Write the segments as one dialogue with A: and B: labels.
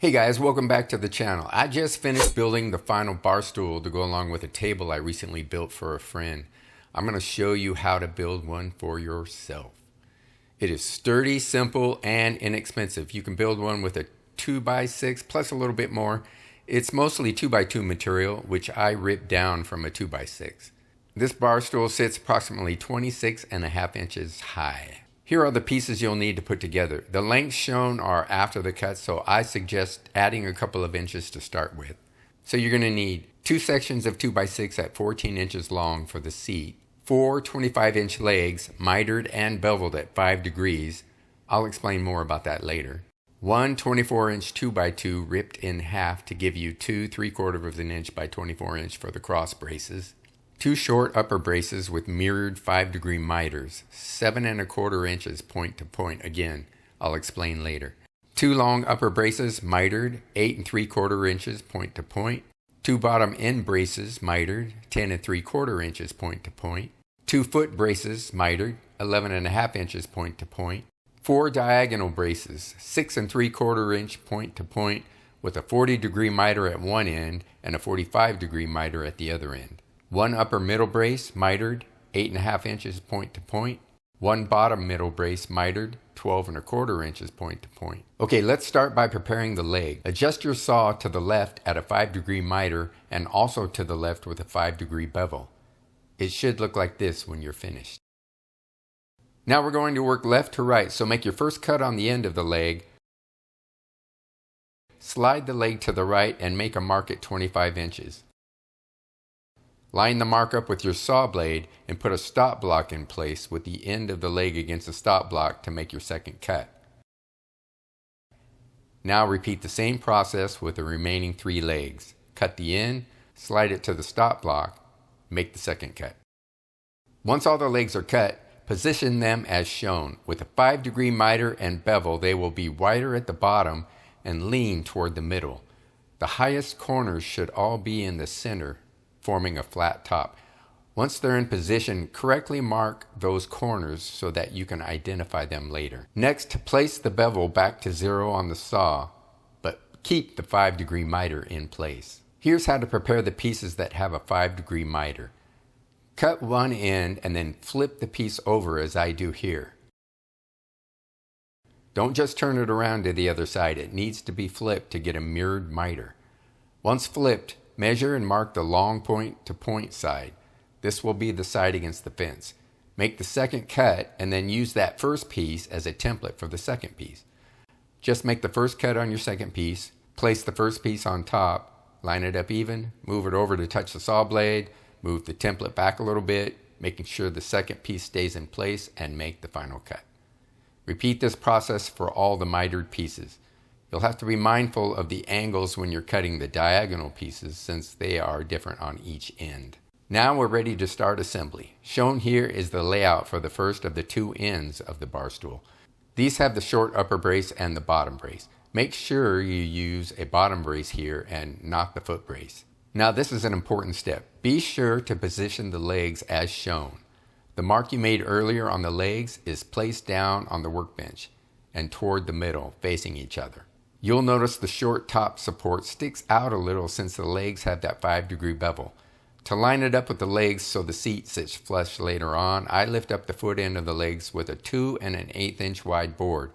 A: Hey guys, welcome back to the channel. I just finished building the final bar stool to go along with a table I recently built for a friend. I'm going to show you how to build one for yourself. It is sturdy, simple, and inexpensive. You can build one with a 2x6 plus a little bit more. It's mostly 2x2 material, which I ripped down from a 2x6. This bar stool sits approximately 26.5 inches high. Here are the pieces you'll need to put together. The lengths shown are after the cut, so I suggest adding a couple of inches to start with. So you're going to need 2 sections of 2x6 at 14 inches long for the seat, 4 25-inch legs mitered and beveled at 5 degrees. I'll explain more about that later. 1 24-inch 2x2 ripped in half to give you 2 3/4 inch by 24 inch for the cross braces. 2 short upper braces with mirrored 5-degree miters, 7 1/4 inches point to point. Again, I'll explain later. 2 long upper braces mitered, 8 3/4 inches point to point. 2 bottom end braces mitered, 10 3/4 inches point to point. 2 foot braces mitered, 11 1/2 inches point to point. 4 diagonal braces, 6 3/4 inch point to point with a 40-degree miter at one end and a 45-degree miter at the other end. 1 upper middle brace mitered, 8 1/2 inches point to point. 1 bottom middle brace mitered, 12 1/4 inches point to point. Okay, let's start by preparing the leg. Adjust your saw to the left at a 5-degree miter and also to the left with a 5-degree bevel. It should look like this when you're finished. Now we're going to work left to right, so make your first cut on the end of the leg. Slide the leg to the right and make a mark at 25 inches. Line the mark up with your saw blade and put a stop block in place with the end of the leg against the stop block to make your second cut. Now repeat the same process with the remaining 3 legs. Cut the end, slide it to the stop block, make the second cut. Once all the legs are cut, position them as shown. With a 5-degree miter and bevel, they will be wider at the bottom and lean toward the middle. The highest corners should all be in the center, forming a flat top. Once they're in position, correctly mark those corners so that you can identify them later. Next, place the bevel back to 0 on the saw, but keep the 5-degree miter in place. Here's how to prepare the pieces that have a 5-degree miter. Cut one end and then flip the piece over as I do here. Don't just turn it around to the other side. It needs to be flipped to get a mirrored miter. Once flipped, measure and mark the long point to point side. This will be the side against the fence. Make the second cut and then use that first piece as a template for the second piece. Just make the first cut on your second piece, place the first piece on top, line it up even, move it over to touch the saw blade, move the template back a little bit, making sure the second piece stays in place, and make the final cut. Repeat this process for all the mitered pieces. You'll have to be mindful of the angles when you're cutting the diagonal pieces since they are different on each end. Now we're ready to start assembly. Shown here is the layout for the first of the 2 ends of the bar stool. These have the short upper brace and the bottom brace. Make sure you use a bottom brace here and not the foot brace. Now this is an important step. Be sure to position the legs as shown. The mark you made earlier on the legs is placed down on the workbench and toward the middle, facing each other. You'll notice the short top support sticks out a little since the legs have that 5-degree bevel. To line it up with the legs so the seat sits flush later on, I lift up the foot end of the legs with a 2 1/8 inch wide board.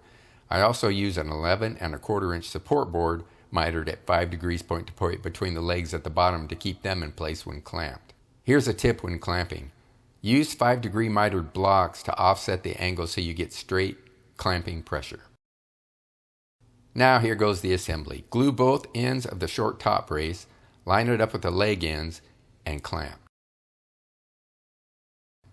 A: I also use an 11 1/4 inch support board mitered at 5 degrees point to point between the legs at the bottom to keep them in place when clamped. Here's a tip when clamping. Use 5-degree mitered blocks to offset the angle so you get straight clamping pressure. Now here goes the assembly. Glue both ends of the short top brace, line it up with the leg ends, and clamp.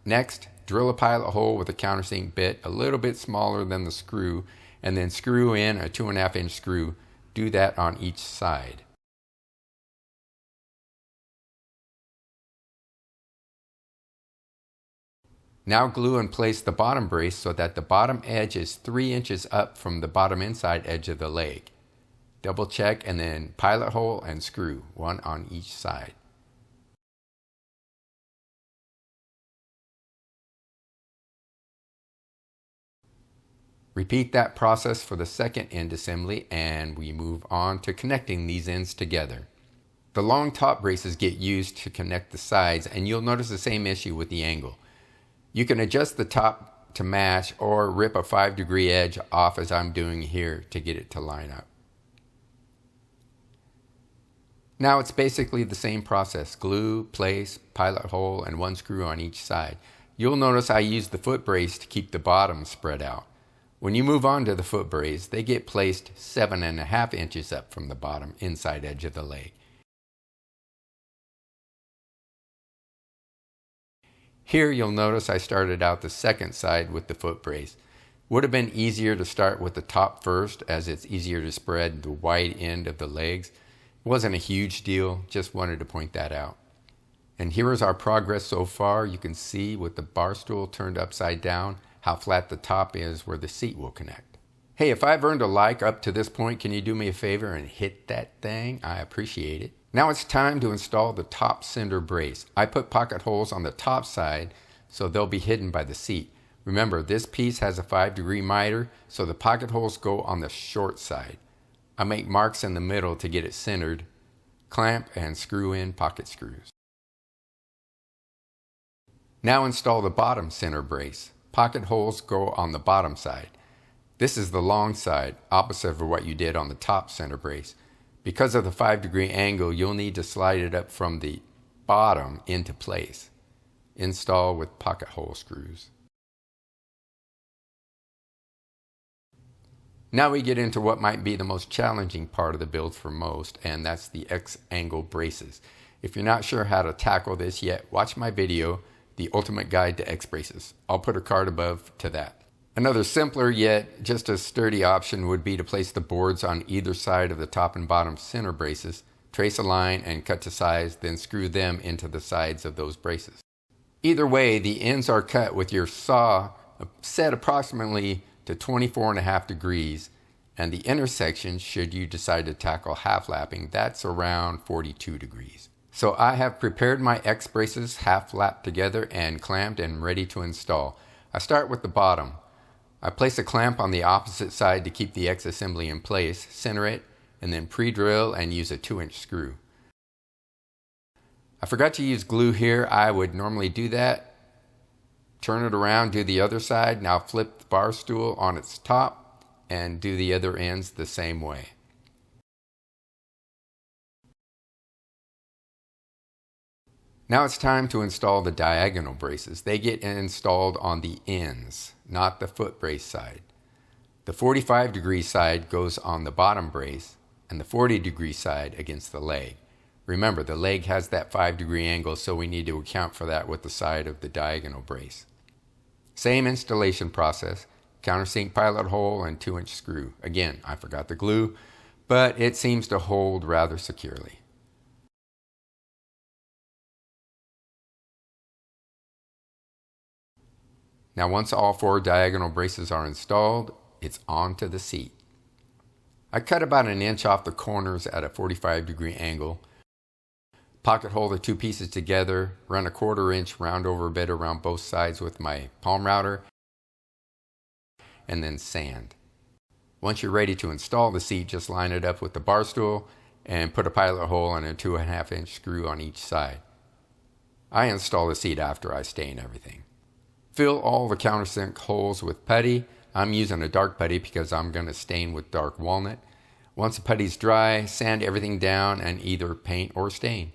A: Next, drill a pilot hole with a countersink bit a little bit smaller than the screw, and then screw in a 2 1/2 inch screw. Do that on each side. Now glue and place the bottom brace so that the bottom edge is 3 inches up from the bottom inside edge of the leg. Double check and then pilot hole and screw, one on each side. Repeat that process for the second end assembly and we move on to connecting these ends together. The long top braces get used to connect the sides and you'll notice the same issue with the angle. You can adjust the top to match or rip a 5-degree edge off as I'm doing here to get it to line up. Now it's basically the same process: glue, place, pilot hole, and one screw on each side. You'll notice I use the foot brace to keep the bottom spread out. When you move on to the foot brace, they get placed 7.5 inches up from the bottom inside edge of the leg. Here you'll notice I started out the second side with the foot brace. Would have been easier to start with the top first, as it's easier to spread the wide end of the legs. It wasn't a huge deal, just wanted to point that out. And here is our progress so far. You can see with the bar stool turned upside down how flat the top is where the seat will connect. Hey, if I've earned a like up to this point, can you do me a favor and hit that thing? I appreciate it. Now it's time to install the top center brace. I put pocket holes on the top side so they'll be hidden by the seat. Remember, this piece has a 5-degree miter, so the pocket holes go on the short side. I make marks in the middle to get it centered, clamp and screw in pocket screws. Now install the bottom center brace. Pocket holes go on the bottom side. This is the long side, opposite of what you did on the top center brace. Because of the 5-degree angle, you'll need to slide it up from the bottom into place. Install with pocket hole screws. Now we get into what might be the most challenging part of the build for most, and that's the X-angle braces. If you're not sure how to tackle this yet, watch my video, The Ultimate Guide to X Braces. I'll put a card above to that. Another simpler yet just as sturdy option would be to place the boards on either side of the top and bottom center braces, trace a line and cut to size, then screw them into the sides of those braces. Either way, the ends are cut with your saw set approximately to 24.5 degrees, and the intersection, should you decide to tackle half lapping, that's around 42 degrees. So I have prepared my X braces half lapped together and clamped and ready to install. I start with the bottom. I place a clamp on the opposite side to keep the X assembly in place, center it, and then pre-drill and use a 2-inch screw. I forgot to use glue here. I would normally do that. Turn it around, do the other side. Now flip the bar stool on its top and do the other ends the same way. Now it's time to install the diagonal braces. They get installed on the ends, not the foot brace side. The 45-degree side goes on the bottom brace and the 40-degree side against the leg. Remember, the leg has that 5-degree angle, so we need to account for that with the side of the diagonal brace. Same installation process, countersink pilot hole and 2-inch screw. Again, I forgot the glue, but it seems to hold rather securely. Now once all 4 diagonal braces are installed, it's on to the seat. I cut about 1 inch off the corners at a 45-degree angle, pocket hole the 2 pieces together, run a 1/4 inch round over bit around both sides with my palm router, and then sand. Once you're ready to install the seat, just line it up with the bar stool and put a pilot hole and a 2.5 inch screw on each side. I install the seat after I stain everything. Fill all the countersink holes with putty. I'm using a dark putty because I'm going to stain with dark walnut. Once the putty's dry, sand everything down and either paint or stain.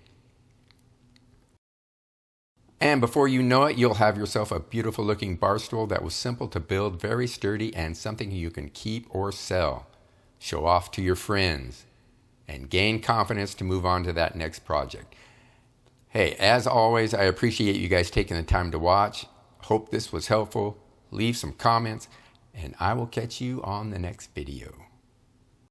A: And before you know it, you'll have yourself a beautiful looking bar stool that was simple to build, very sturdy, and something you can keep or sell. Show off to your friends and gain confidence to move on to that next project. Hey, as always, I appreciate you guys taking the time to watch. Hope this was helpful. Leave some comments, and I will catch you on the next video.